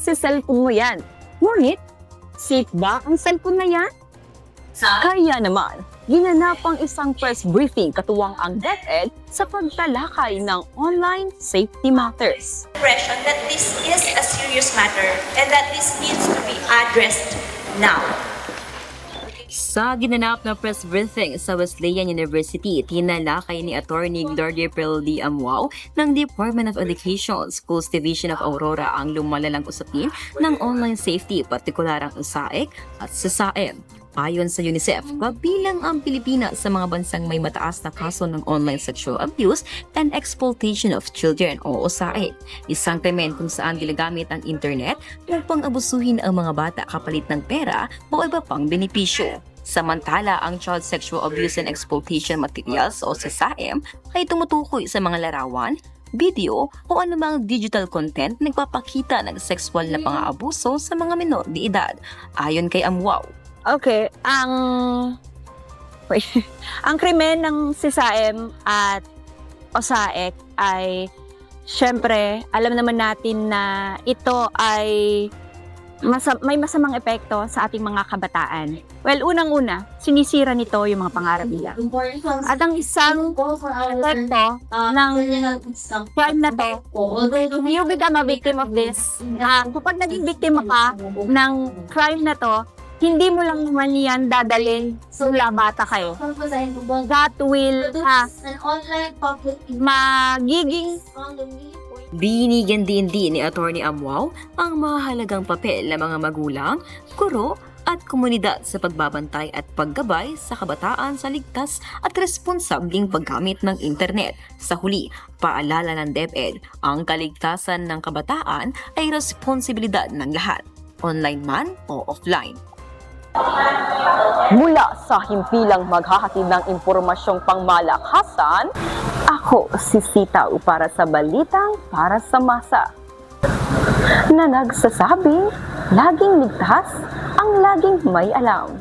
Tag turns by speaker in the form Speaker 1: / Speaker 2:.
Speaker 1: kasi cellphone mo yan. Ngunit, safe ba ang cellphone na yan? Kaya naman, ginanap ang isang press briefing katuwang ang DepEd sa pagtalakay ng online safety matters.
Speaker 2: Impression that this is a serious matter and that this needs to be addressed now.
Speaker 3: Sa ginanap na press briefing sa Wesleyan University, tinalakay ni Attorney Gloria Peraldi Amuao ng Department of Education Schools Division of Aurora ang lumalalang usapin ng online safety, partikular ang SAEC at SASAEM. Ayon sa UNICEF, kabilang ang Pilipinas sa mga bansang may mataas na kaso ng online sexual abuse and exploitation of children o SAEC. Isang krimen kung saan ginagamit ang internet upang abusuhin ang mga bata kapalit ng pera o iba pang benepisyo. Samantala, ang Child Sexual Abuse and Exploitation Materials o SASAEM ay tumutukoy sa mga larawan, video o anumang digital content na nagpapakita ng sexual na pang-aabuso sa mga menor de edad. Ayon kay Amuao,
Speaker 1: Okay, ang krimen ng SASAEM at OSAEC ay syempre alam naman natin na ito ay may masamang epekto sa ating mga kabataan. Well, unang-una, sinisira nito yung mga pangarap nila. At ang isang epekto ng crime na to, you become a victim of this. Kapag naging biktima ka ng crime na to, hindi mo lang naman yan dadalhin mula bata kayo. That will magiging
Speaker 3: binigyan din ni Attorney Amuao ang mahalagang papel ng mga magulang, guro at komunidad sa pagbabantay at paggabay sa kabataan sa ligtas at responsabling paggamit ng internet. Sa huli, paalala ng DepEd, ang kaligtasan ng kabataan ay responsibilidad ng lahat, online man o offline.
Speaker 1: mula sa himpilang maghahatid ng impormasyong pangmalakasan, ako si Sitaw para sa Balitang para sa Masa na nagsasabing laging ligtas ang laging may alam.